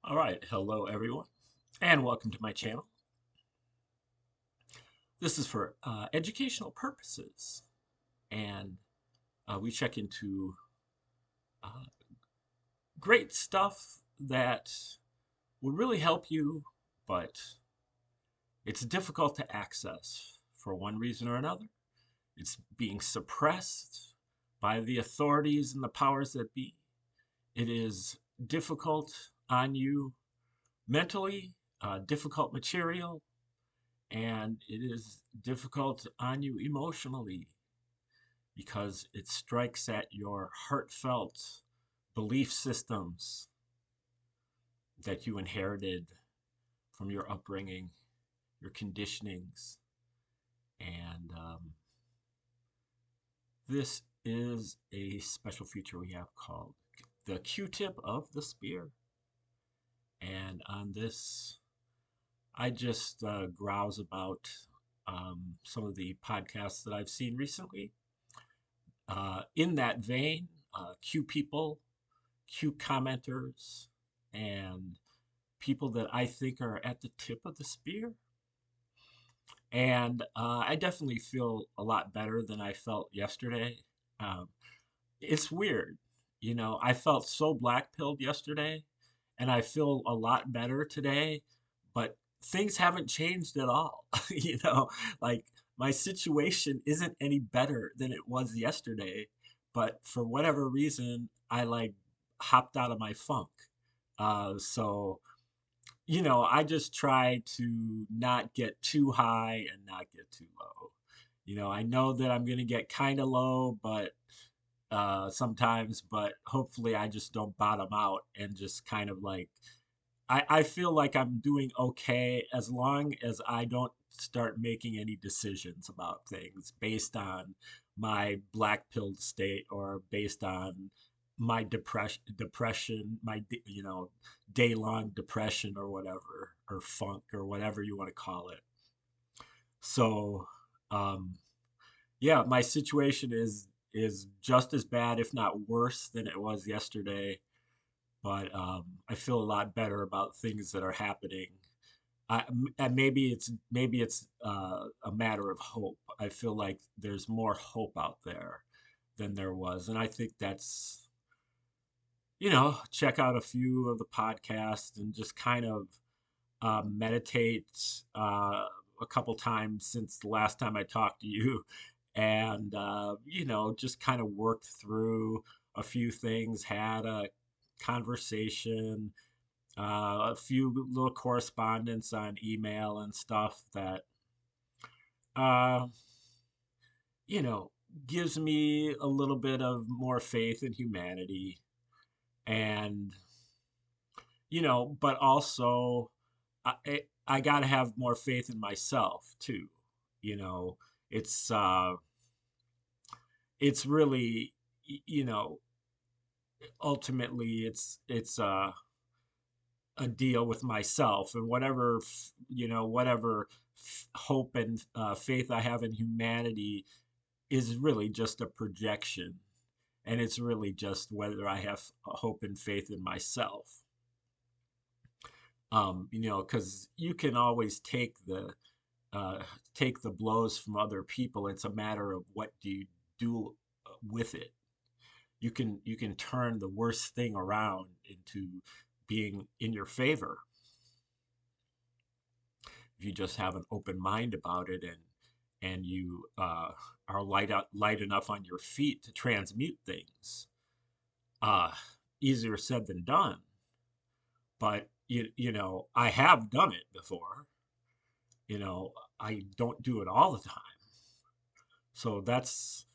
All right, hello everyone, and welcome to my channel. This is for educational purposes, and we check into uh, great stuff that will really help you, but it's difficult to access for one reason or another. It's being suppressed by the authorities and the powers that be. It is difficult on you mentally, difficult material, and it is difficult on you emotionally because it strikes at your heartfelt belief systems that you inherited from your upbringing, your conditionings. And this is a special feature we have called the Q-tip of the spear. And on this, I just grouse about some of the podcasts that I've seen recently. In that vein, Q people, Q commenters, and people that I think are at the tip of the spear. And I definitely feel a lot better than I felt yesterday. Um, it's weird. I felt so black pilled yesterday, and I feel a lot better today, but things haven't changed at all. Like my situation isn't any better than it was yesterday, but for whatever reason, I like hopped out of my funk. So, I just try to not get too high and not get too low. I know that I'm going to get kind of low, but sometimes, but hopefully I just don't bottom out and just kind of like I feel like I'm doing okay as long as I don't start making any decisions about things based on my black pilled state or based on my depression, my day long depression or whatever, or funk or whatever you want to call it. So, um, yeah, my situation is just as bad, if not worse, than it was yesterday. But I feel a lot better about things that are happening. And maybe it's a matter of hope. I feel like there's more hope out there than there was, and I think that's check out a few of the podcasts and just kind of meditate a couple times since the last time I talked to you, and just kind of worked through a few things, had a conversation, a few little correspondence on email and stuff that uh, you know gives me a little bit of more faith in humanity, and but also I got to have more faith in myself too. You know, it's uh, it's really, ultimately it's a deal with myself and whatever, whatever hope and faith I have in humanity is really just a projection. And it's really just whether I have hope and faith in myself. Because you can always uh, take the blows from other people. It's a matter of what do you do with it. You can turn the worst thing around into being in your favor if you just have an open mind about it, and you are light enough on your feet to transmute things. Uh, Easier said than done, but I have done it before. I don't do it all the time. So that's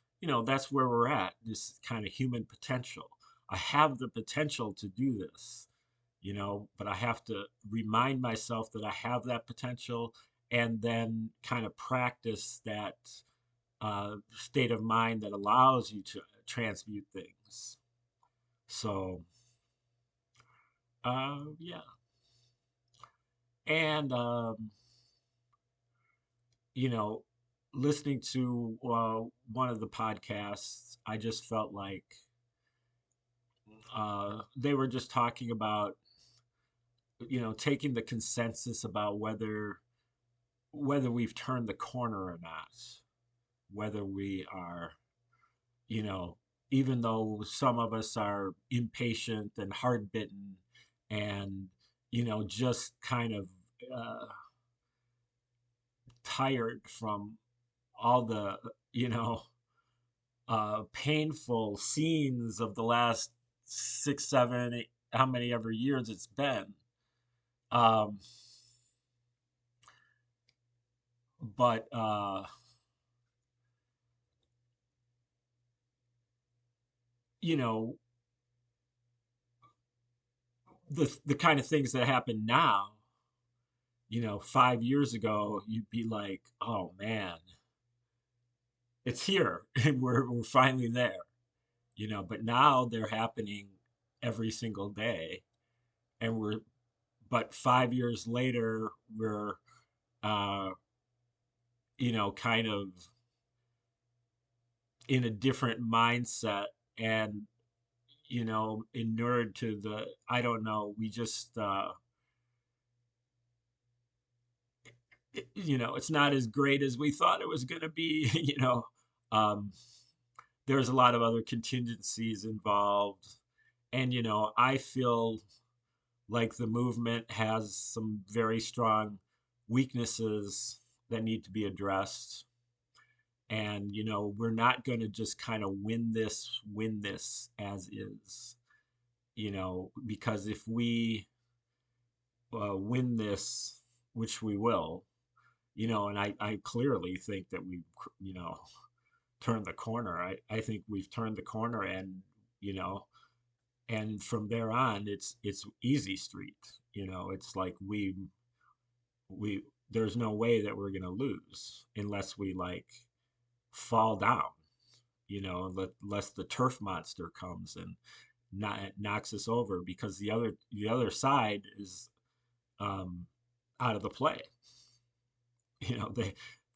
where we're at, this kind of human potential. I have the potential to do this, but I have to remind myself that I have that potential and then kind of practice that state of mind that allows you to transmute things. So, yeah. And, you know, listening to one of the podcasts, I just felt like they were just talking about taking the consensus about whether we've turned the corner or not, whether we are, you know, even though some of us are impatient and hard bitten and, just kind of uh, tired from all the, you know, painful scenes of the last 6, 7, 8, how many ever years it's been. Um, but you know, the kind of things that happen now, 5 years ago, you'd be like, oh man, it's here, and we're finally there. But now they're happening every single day, and but 5 years later, we're uh, kind of in a different mindset and inured to the, I don't know, we just it's not as great as we thought it was going to be. um there's a lot of other contingencies involved, and I feel like the movement has some very strong weaknesses that need to be addressed. And we're not going to just kind of win this as is, because if we win this, which we will, and I clearly think that we've, turned the corner. I think we've turned the corner, and, you know, and from there on, it's easy street. It's like we there's no way that we're gonna lose unless we like fall down, unless the turf monster comes and knocks us over, because the other side is um, out of the play.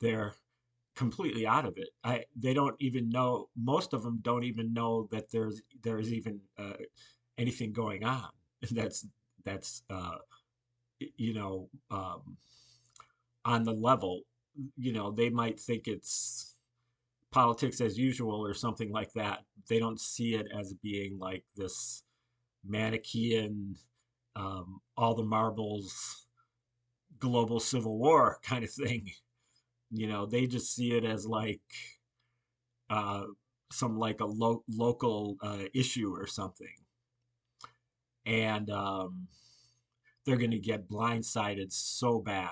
They're completely out of it. They don't even know. Most of them don't even know that there's even anything going on. That's you know on the level. They might think it's politics as usual or something like that. They don't see it as being like this Manichean, all the marbles, global civil war kind of thing. They just see it as like uh, some like a local issue or something, and they're going to get blindsided so bad.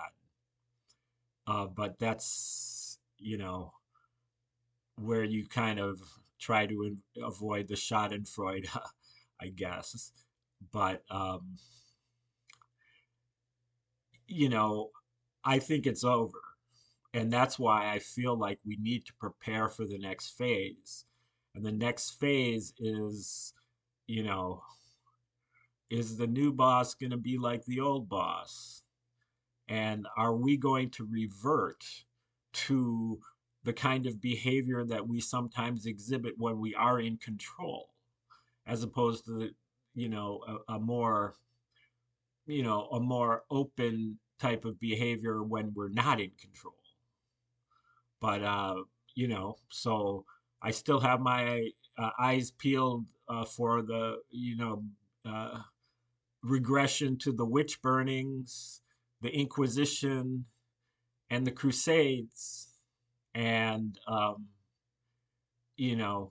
But that's where you kind of try to avoid the Schadenfreude, I guess. But you know, I think it's over. And that's why I feel like we need to prepare for the next phase. And the next phase is, you know, is the new boss going to be like the old boss? And are we going to revert to the kind of behavior that we sometimes exhibit when we are in control, as opposed to, a more open type of behavior when we're not in control? But so I still have my eyes peeled for the uh, regression to the witch burnings, the Inquisition, and the Crusades, and you know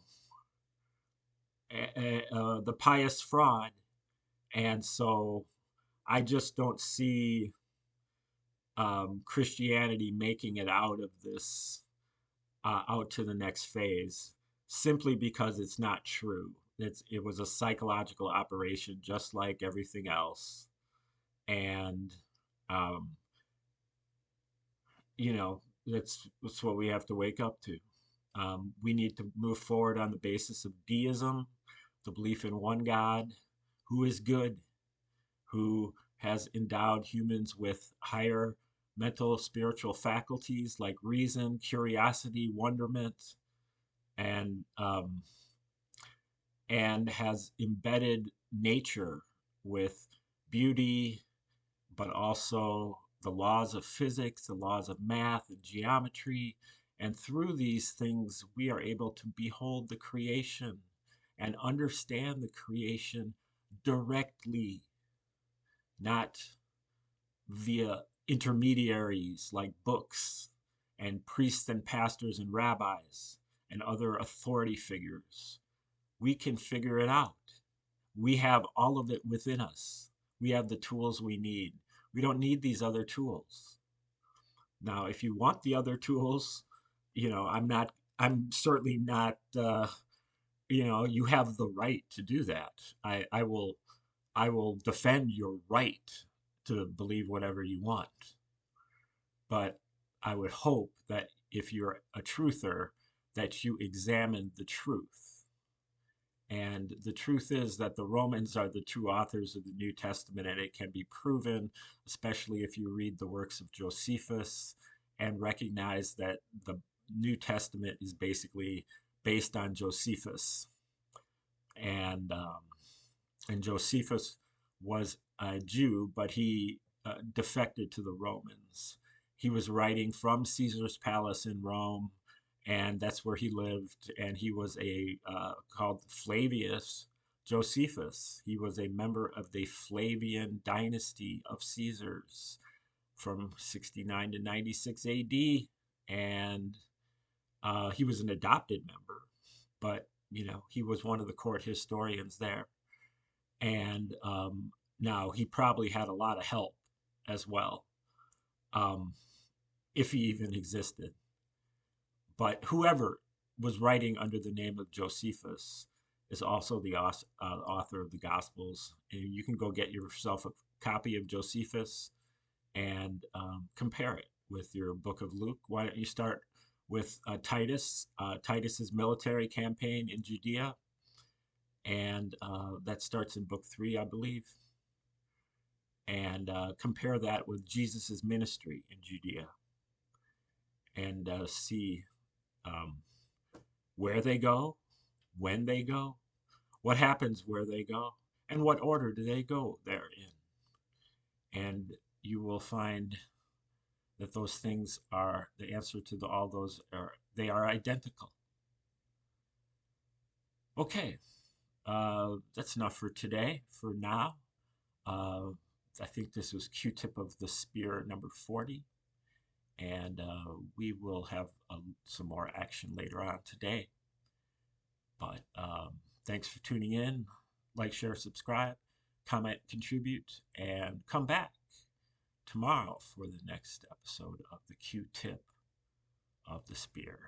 the pious fraud. And so I just don't see Christianity making it out of this, out to the next phase, simply because it's not true. It was a psychological operation just like everything else. And, um, that's what we have to wake up to. We need to move forward on the basis of deism, the belief in one God who is good, who has endowed humans with higher mental, spiritual faculties like reason, curiosity, wonderment, and has embedded nature with beauty but also the laws of physics, the laws of math and geometry. And through these things, we are able to behold the creation and understand the creation directly, not via intermediaries like books and priests and pastors and rabbis and other authority figures. We can figure it out. We have all of it within us. We have the tools we need. We don't need these other tools. Now, if you want the other tools, I'm certainly not, you have the right to do that. I will defend your right to believe whatever you want. But I would hope that if you're a truther, that you examine the truth. And the truth is that the Romans are the true authors of the New Testament, and it can be proven, especially if you read the works of Josephus and recognize that the New Testament is basically based on Josephus. And Josephus was a Jew, but he defected to the Romans. He was writing from Caesar's palace in Rome, and that's where he lived. And he was called Flavius Josephus. He was a member of the Flavian dynasty of Caesars from 69 to 96 AD, and he was an adopted member, but he was one of the court historians there. And now he probably had a lot of help as well, um, if he even existed. But whoever was writing under the name of Josephus is also the author of the Gospels. And you can go get yourself a copy of Josephus and compare it with your book of Luke. Why don't you start with Titus's military campaign in Judea? And that starts in book 3, I believe. And compare that with Jesus's ministry in Judea, and see um, where they go, when they go, what happens where they go, and what order do they go there in. And you will find that those things are the answer to all those they are identical. Okay, that's enough for today. For now, uh, I think this was Q-tip of the spear number 40, and we will have some more action later on today. But thanks for tuning in. Like, share, subscribe, comment, contribute, and come back tomorrow for the next episode of the Q-tip of the spear.